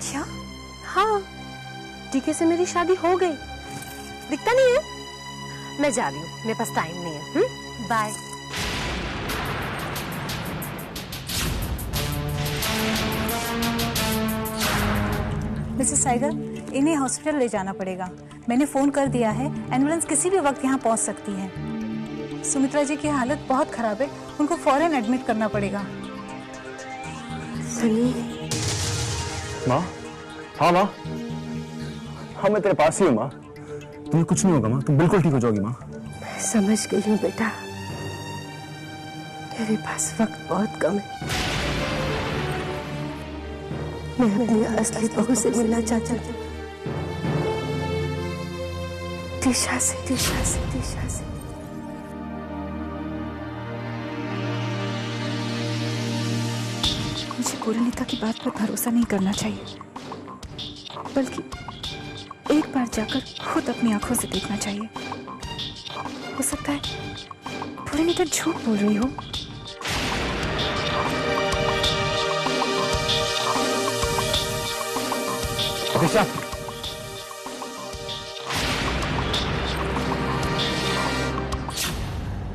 क्या? हाँ, डीके से मेरी शादी हो गई। दिखता नहीं है? मैं जा रही हूँ, मेरे पास टाइम नहीं है। बाय। मिसेस टाइगर, इन्हें हॉस्पिटल ले जाना पड़ेगा। मैंने फोन कर दिया है, एम्बुलेंस किसी भी वक्त यहाँ पहुँच सकती है। सुमित्रा जी की हालत बहुत खराब है, उनको फौरन एडमिट करना पड़ेगा। सनी। माँ, हाँ माँ, हाँ मैं तेरे पास ही हूँ माँ। तुम्हें कुछ नहीं होगा माँ, तुम बिल्कुल ठीक हो जाओगी माँ। मैं समझ गई हूँ बेटा, मेरे पास वक्त बहुत कम है। मैं अपनी असली बहू से मिलना चाहती हूँ। दिशा से, दिशा से, दिशा से। मुझे पूर्णिता की बात पर भरोसा नहीं करना चाहिए, बल्कि एक बार जाकर खुद अपनी आंखों से देखना चाहिए। हो सकता है पूर्णिता झूठ बोल रही हो। दिशा,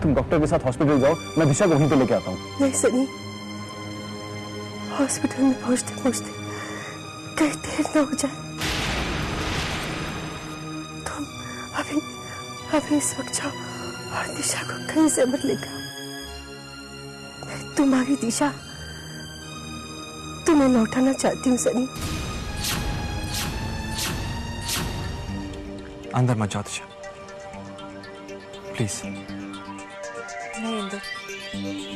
तुम डॉक्टर के साथ हॉस्पिटल जाओ, मैं दिशा को वहीं पे लेके आता हूँ। नहीं सनी, हॉस्पिटल में पहुंचते पहुंचते कहीं देर न हो जाए। तुम अभी इस वक्त जाओ और दिशा को कहीं से मत लेकर। मैं तुम्हारी दिशा तुम्हें लौटाना चाहती हूँ सनी। अंदर मत जाओ दिशा, प्लीज। नहीं इंदर,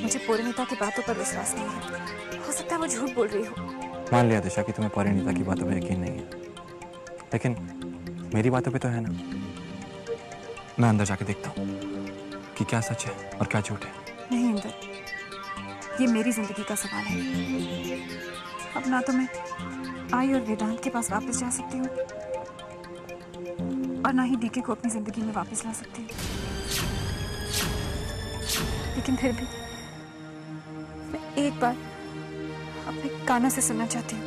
मुझे पूर्णिता की बातों पर विश्वास नहीं है। हो सकता है वो झूठ बोल रही हो। मान लिया दिशा कि तुम्हें परिणीता की बातों पे यकीन नहीं है, लेकिन मेरी बातों पे तो है ना। मैं अंदर जाके देखता हूँ कि क्या सच है और क्या झूठ है। नहीं इंदर, ये मेरी जिंदगी का सवाल है। अब ना तो मैं आई और वेदांत के पास वापस जा सकती हूँ और ना ही डीके को अपनी जिंदगी में वापस ला सकती हूँ। लेकिन फिर भी मैं एक बार अपने कानों से सुनना चाहती हूँ,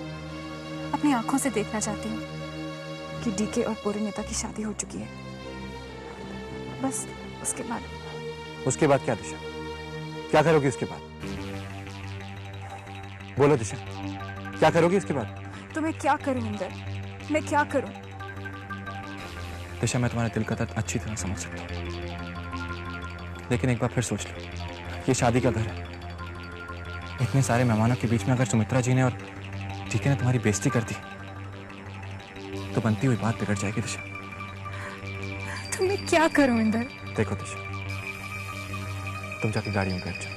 अपनी आंखों से देखना चाहती हूँ कि डीके और पूर्णिता की शादी हो चुकी है। बस उसके बाद क्या दिशा? क्या करोगी उसके बाद? बोलो दिशा, क्या करोगी उसके बाद? तो मैं क्या करूं इंदर, मैं क्या करूं? दिशा, मैं तुम्हारे दिल का दर्द अच्छी तरह समझ सकता हूँ, लेकिन एक बार फिर सोच लो, ये शादी का घर है। इतने सारे मेहमानों के बीच में अगर सुमित्रा जी ने और डीके ने तुम्हारी बेइज्जती कर दी तो बनती हुई बात बिगड़ जाएगी दिशा। तो मैं क्या करूं इंदर? देखो दिशा, तुम जाके गाड़ी में बैठ जाओ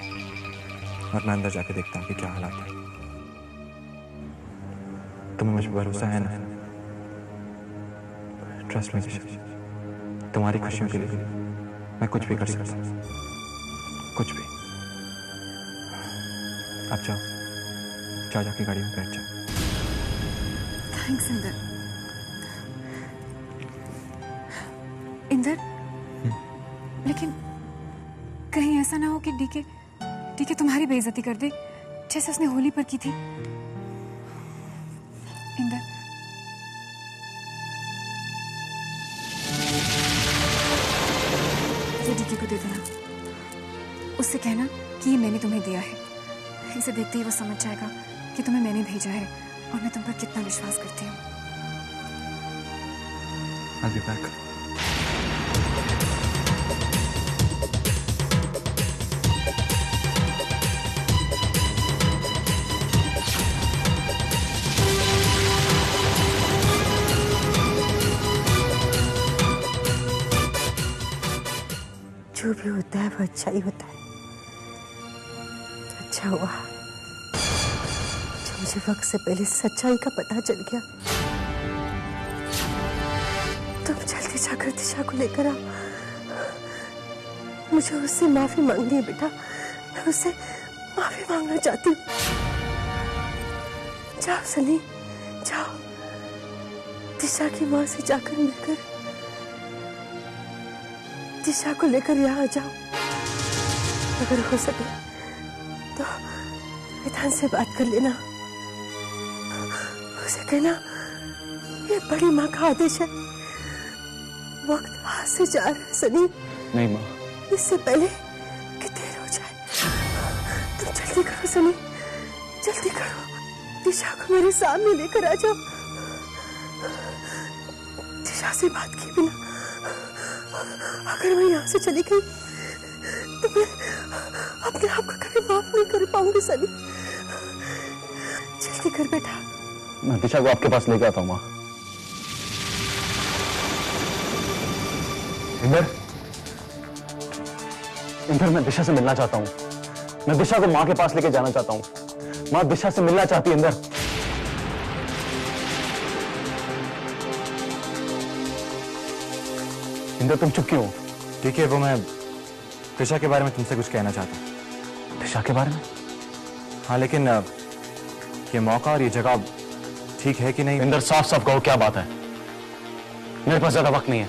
और मैं अंदर जाके देखता हूँ कि क्या हालात है। तुम्हें मुझ पर भरोसा है ना? ट्रस्ट मी दिशा, तुम्हारी खुशियों के लिए मैं कुछ भी कर सकता हूँ, कुछ भी। आप जाओ जाके गाड़ी में बैठ जाओ। थैंक्स इंदर। इंदर, लेकिन कहीं ऐसा ना हो कि डीके तुम्हारी बेइज्जती कर दे जैसे उसने होली पर की थी। इंदर, ये डीके को दे देना, उससे कहना कि ये मैंने तुम्हें दिया है। इसे देखते ही वो समझ जाएगा कि तुम्हें मैंने भेजा है और मैं तुम पर कितना विश्वास करती हूँ। I'll be back. जो भी होता है वो अच्छा ही होता है। अच्छा हुआ जो मुझे वक्त से पहले सच्चाई का पता चल गया। तुम जल्दी जाकर दिशा को लेकर आओ। मुझे उससे माफी मांगनी है बेटा, मैं उससे माफी मांगना चाहती हूँ। जाओ सनी, जाओ दिशा की माँ से जाकर मिलकर दिशा को लेकर यहाँ आ जाओ। अगर हो सके तो वेदांत से बात कर लेना, उसे कहना ये बड़ी माँ का आदेश है। वक्त हाथ से जा रहा है सनी। नहीं माँ, इससे पहले कि देर हो जाए। तुम जल्दी करो सनी, जल्दी करो। दिशा को मेरे सामने लेकर आ जाओ। दिशा से बात किए बिना अगर मैं यहाँ से चली गई तो मैं अपने आप को कभी माफ नहीं कर पाऊंगी सनी। जल्दी कर बेटा। मैं दिशा को आपके पास लेके आता हूँ माँ। इंदर, मैं दिशा से मिलना चाहता हूँ। मैं दिशा को माँ के पास लेके जाना चाहता हूँ। माँ दिशा से मिलना चाहती है इंदर। इंदर तुम चुप क्यों हो? ठीक है, वो मैं दिशा के बारे में तुमसे कुछ कहना चाहता हूँ। दिशा के बारे में? हाँ, लेकिन ये मौका और ये जगह ठीक है कि नहीं? इंदर साफ साफ कहो क्या बात है। मेरे पास ज्यादा वक्त नहीं है।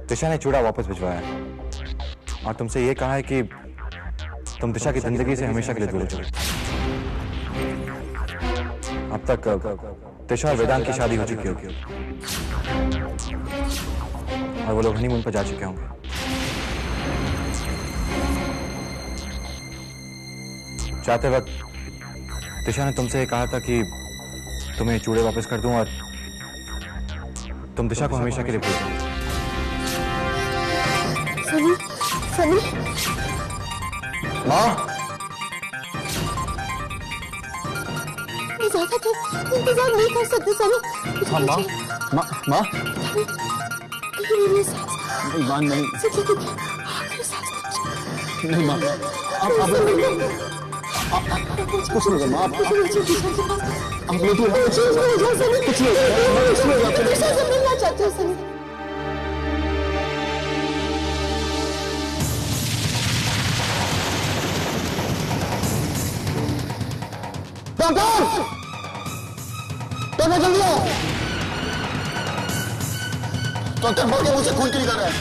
दिशा ने चूड़ा वापस भिजवाया है और तुमसे ये कहा है कि तुम दिशा की जिंदगी से हमेशा के लिए दूर हो जाओ। अब तक दिशा और वेदांत की शादी हो चुकी होगी और वो लोग हनीमून पर जा चुके होंगे। जाते वक्त दिशा ने तुमसे ये कहा था कि तुम्हें चूड़े वापस कर दूं और तुम दिशा को हमेशा के लिए भूल जाओ। सनी, सनी। माँ, ज्यादा तो इंतजार नहीं कर सकते सनी। हाँ माँ, माँ, माँ। मेरी सांस नहीं माँ, नहीं, आखिरी सांस नहीं माँ। आप कुछ नहीं माँ। आप लेटी हो कुछ नहीं मिलना चाहते हो सनी। डॉक्टर जल्दी आओ। डॉक्टर बोल के मुझे खून की निकल रहा है।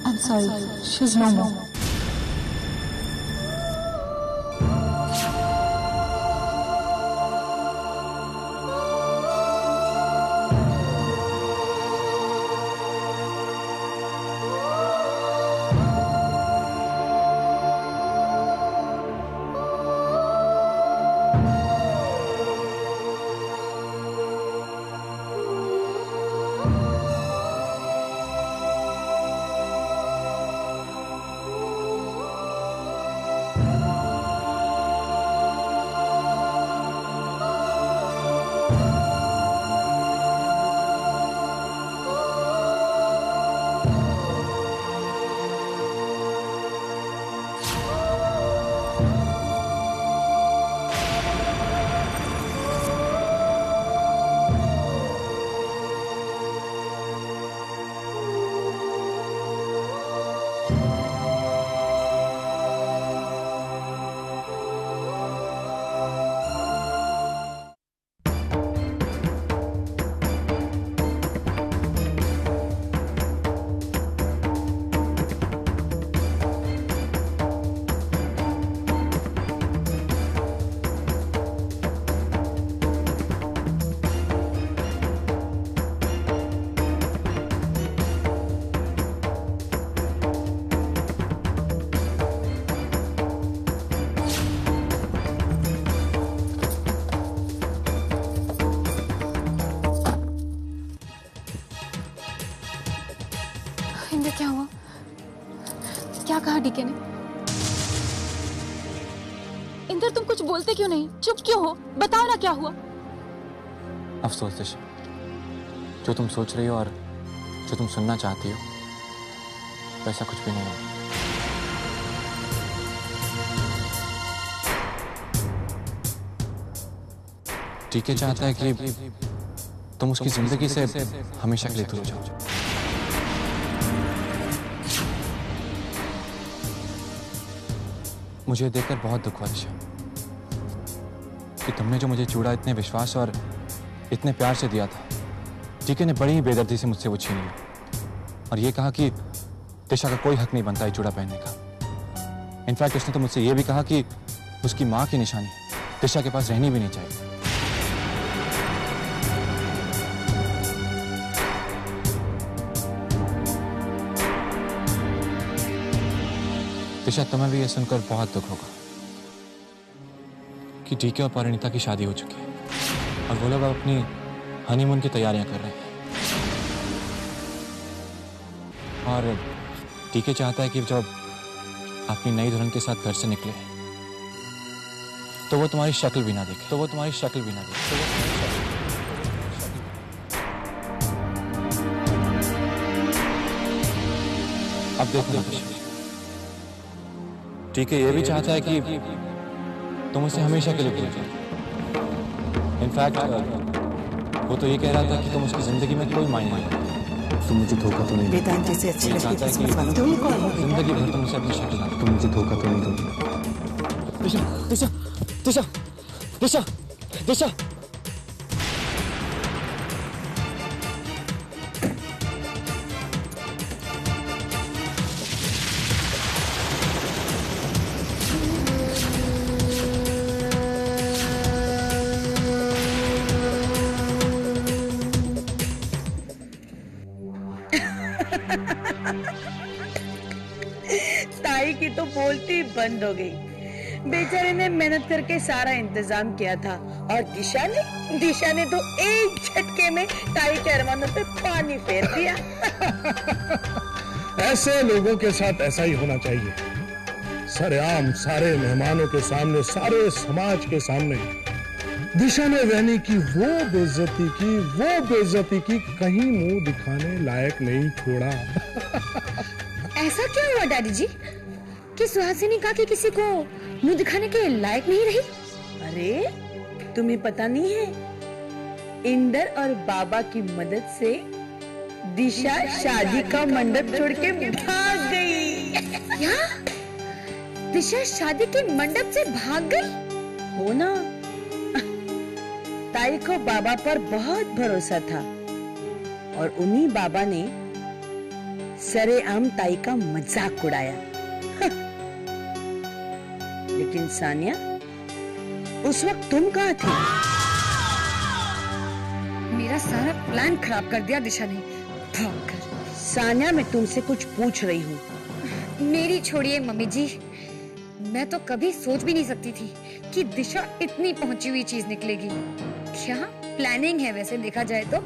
I'm sorry, she's no more. Indra, क्या हुआ? क्या कहा डीके ने? इंद्र, तुम कुछ बोलते क्यों नहीं? चुप क्यों हो? बताओ ना क्या हुआ। अफसोस दिशा, जो तुम सोच रही हो और जो तुम सुनना चाहती हो वैसा कुछ भी नहीं हो। डीके चाहता है कि तुम उसकी जिंदगी से हमेशा के लिए दूर हो जाओ। मुझे देखकर बहुत दुख हुआ दिशा कि तुमने जो मुझे चूड़ा इतने विश्वास और इतने प्यार से दिया था, टीके ने बड़ी ही बेदर्दी से मुझसे वो छीन लिया और ये कहा कि दिशा का कोई हक नहीं बनता ये चूड़ा पहनने का। इनफैक्ट उसने तो मुझसे ये भी कहा कि उसकी माँ की निशानी दिशा के पास रहनी भी नहीं चाहिए। दिशा, तुम्हें भी ये सुनकर बहुत दुख होगा कि टीके और परिणीता की शादी हो चुकी है और वो लोग अब अपनी हनीमून की तैयारियां कर रहे हैं। और टीके चाहता है कि जब अपनी नई दुल्हन के साथ घर से निकले तो वो तुम्हारी शक्ल भी ना देखे, अब देखो ना, टीके ये भी चाहता है कि तुम उसे हमेशा के लिए भूल जाओ। इनफैक्ट वो तो ये कह रहा था कि तुम उसकी जिंदगी में कोई मायने नहीं। तुम मुझे धोखा तो नहीं दोगे? वेदांत जैसे अच्छे ये लड़के चाहता है किस्मत कि वालों तुम कौन हो बेटा? जिंदगी भर तुम उसे अपनी शक्ल ना। तुम मुझे धोखा तो नहीं दोगे? दिशा, दिशा, दिशा, दिशा, दिशा। ताई की तो बोलती बंद हो गई। बेचारे ने मेहनत करके सारा इंतजाम किया था और दिशा ने तो एक झटके में ताई के अरमानों पे पानी फेर दिया। ऐसे लोगों के साथ ऐसा ही होना चाहिए। सरेआम सारे मेहमानों के सामने, सारे समाज के सामने दिशा ने रहने की वो बेइज्जती की कहीं मुंह दिखाने लायक नहीं छोड़ा। ऐसा क्या हुआ डैडी जी कि सुहासिनी कहा कि किसी को मुंह दिखाने के लायक नहीं रही? अरे तुम्हें पता नहीं है, इंदर और बाबा की मदद से दिशा शादी का मंडप छोड़ के भाग गई। क्या? दिशा शादी के मंडप से भाग गई? हो ना, ताई को बाबा पर बहुत भरोसा था और उन्हीं बाबा ने सरेआम ताई का मजाक उड़ाया। लेकिन सानिया, उस वक्त तुम कहाँ थी? मेरा सारा प्लान खराब कर दिया दिशा ने भागकर। सानिया, मैं तुमसे कुछ पूछ रही हूँ। मेरी छोड़िए मम्मी जी, मैं तो कभी सोच भी नहीं सकती थी कि दिशा इतनी पहुंची हुई चीज निकलेगी। क्या प्लानिंग है वैसे देखा जाए तो।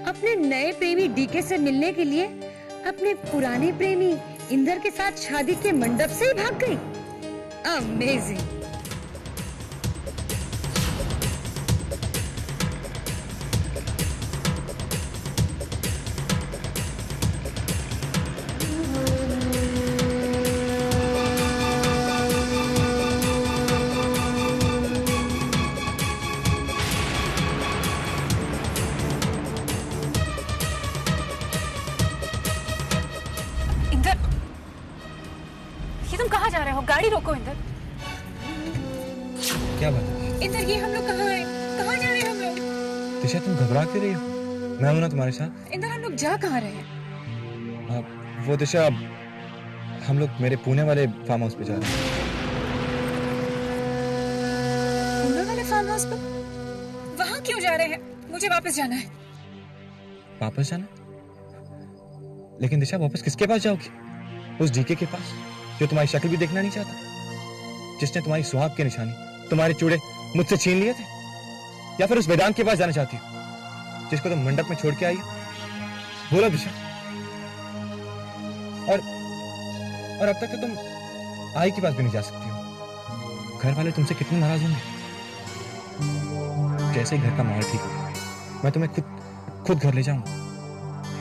अपने नए प्रेमी डीके से मिलने के लिए अपने पुराने प्रेमी इंदर के साथ शादी के मंडप से ही भाग गई। अमेजिंग। इंदर, ये तुम कहाँ जा रहे हो? गाड़ी रोको इंदर। क्या बात है इंदर, ये हम लोग कहाँ हैं? कहाँ जा रहे हैं हम लोग? दिशा? तुम घबरा क्यों रही हो? मैं हूं ना तुम्हारे साथ। इंदर, हम लोग जा कहाँ रहे हैं? वो दिशा, हम लोग मेरे पुणे वाले फार्म हाउस पे जा रहे हैं। पुणे वाले फार्म हाउस पर? वहाँ क्यों जा रहे हैं? मुझे वापस जाना है। वापस जाना? लेकिन दिशा, वापस किसके पास जाओगी? उस डीके के पास जो तुम्हारी शक्ल भी देखना नहीं चाहता, जिसने तुम्हारी सुहाग की निशानी, तुम्हारे चूड़े मुझसे छीन लिए थे? या फिर उस वेदांत के पास जाना चाहती हो जिसको तुम मंडप में छोड़ के आई हो? बोलो दिशा। और अब तक तो तुम आई के पास भी नहीं जा सकती हो। घर वाले तुमसे कितने नाराज होंगे। जैसे ही घर का माहौल ठीक होगा, मैं तुम्हें खुद घर ले जाऊंगा,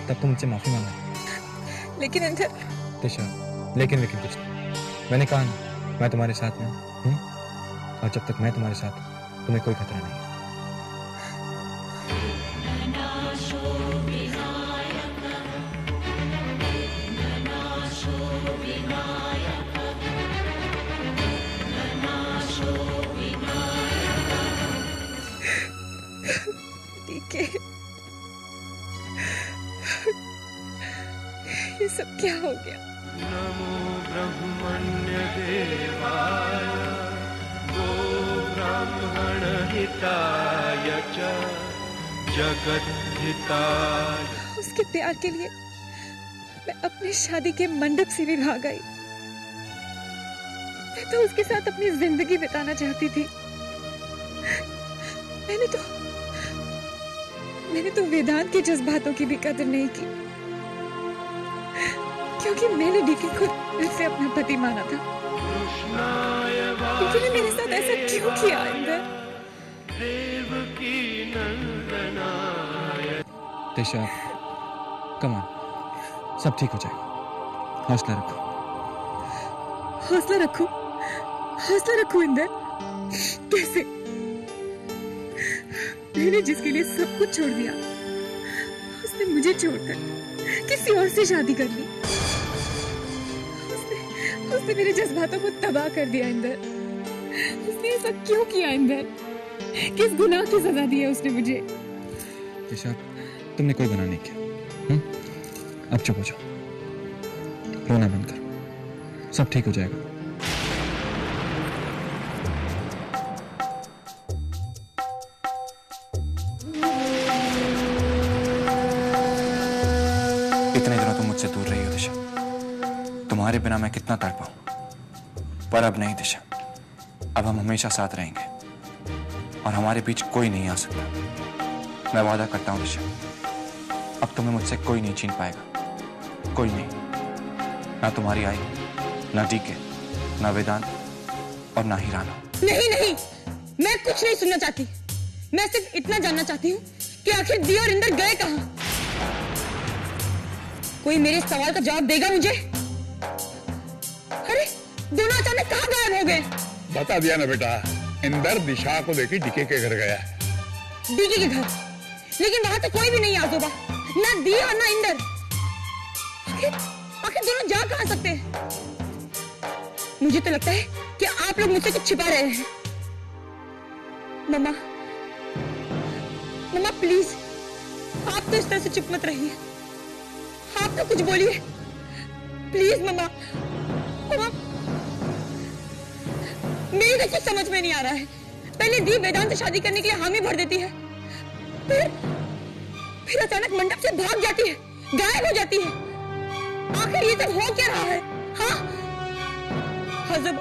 तब तुम मुझसे माफी मांगना। लेकिन इंदर। दिशा, लेकिन कुछ नहीं। मैंने कहा ना, मैं तुम्हारे साथ में हूं, और जब तक मैं तुम्हारे साथ हूं, तुम्हें कोई खतरा नहीं। गया। नमो ब्रह्मण्य देवाय गो ब्राह्मण हिताय च जगत हिताय। उसके प्यार के लिए मैं अपनी शादी के मंडप से भी भाग आई। मैं तो उसके साथ अपनी जिंदगी बिताना चाहती थी। मैंने तो वेदांत के जज्बातों की भी कदर नहीं की, क्योंकि मैंने डीके को दिल से अपना पति माना था। लेकिन मेरे साथ ऐसा क्यों किया इंदर? दिशा, कम ऑन, सब ठीक हो जाएगा। हौसला रखो। हौसला रखो? हौसला रखो इंदर? कैसे? मैंने जिसके लिए सब कुछ छोड़ दिया, उसने मुझे छोड़कर किसी और से शादी कर ली। उसने मेरे जज्बातों को तबाह कर दिया इंदर। उसने ऐसा क्यों किया इंदर? किस गुनाह की सजा दी है उसने मुझे? दिशा, तुमने कोई गुनाह नहीं किया। अब चुप हो जाओ, रोना बंद करो, सब ठीक हो जाएगा। इतने दिनों तुम मुझसे दूर रही हो दिशा, तुम्हारे बिना मैं कितना तड़पाऊं, पर अब नहीं दिशा, अब हम हमेशा साथ रहेंगे और हमारे बीच कोई नहीं आ सकता। मैं वादा करता हूं दिशा, अब तुम्हें मुझसे कोई नहीं छीन पाएगा, कोई नहीं, ना तुम्हारी आई, ना डीके, ना वेदांत और ना ही राना। नहीं नहीं, मैं कुछ नहीं सुनना चाहती। मैं सिर्फ इतना जानना चाहती हूँ कि आखिर दी और इंदर गए कहाँ? कोई मेरे सवाल का जवाब देगा मुझे? अरे दोनों अचानक कहाँ गायब हो गए? बता दिया ना बेटा, इंदर दिशा को लेकर डीके के घर गया। डीके के घर? लेकिन वहां तो कोई भी नहीं आजोबा, ना दी और ना इंदर। आखिर दोनों जा कहाँ सकते हैं? मुझे तो लगता है कि आप लोग मुझसे कुछ छिपा रहे हैं। मम्मा, मम्मा प्लीज, आप तो इस तरह से चुप मत रहिए। आप तो कुछ बोलिए प्लीज मम्मा। मम्मा, मेरी तो कुछ समझ में नहीं आ रहा है। पहले दी वेदांत से शादी करने के लिए हामी भर देती है, फिर अचानक मंडप से भाग जाती है, गायब हो जाती है। आखिर ये सब हो क्या रहा है? हाँ हजब,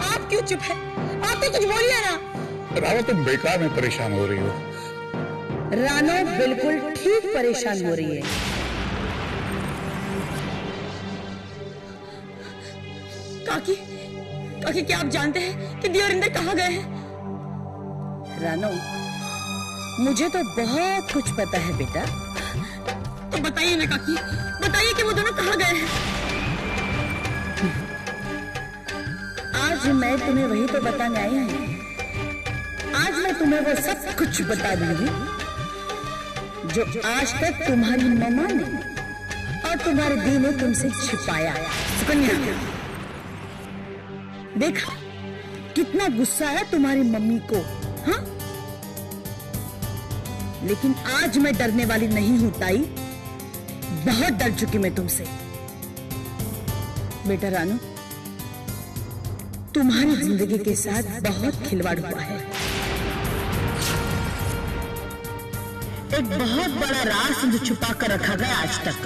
आप क्यों चुप है? आप तो कुछ बोलिए ना। रानो, तुम बेकार में परेशान हो रही हो। रानो बिल्कुल ठीक परेशान हो रही है। काकी, काकी क्या आप जानते हैं कि दी और इंदर कहाँ गए हैं? रानो, मुझे तो बहुत कुछ पता है बेटा। तो बताइए ना काकी, बताइए कि वो दोनों कहाँ गए हैं? आज मैं तुम्हें वही तो बताने आई हूँ। आज मैं तुम्हें वो सब कुछ बता दूंगी जो आज तक तुम्हारी मम्मा ने और तुम्हारे दी ने तुमसे छिपाया। सुकन्या, देखा कितना गुस्सा है तुम्हारी मम्मी को, हाँ? लेकिन आज मैं डरने वाली नहीं हूं ताई, बहुत डर चुकी मैं तुमसे। बेटा रानू, तुम्हारी जिंदगी के साथ बहुत खिलवाड़ हुआ है। एक बहुत बड़ा राज तुमसे छुपा कर रखा गया आज तक।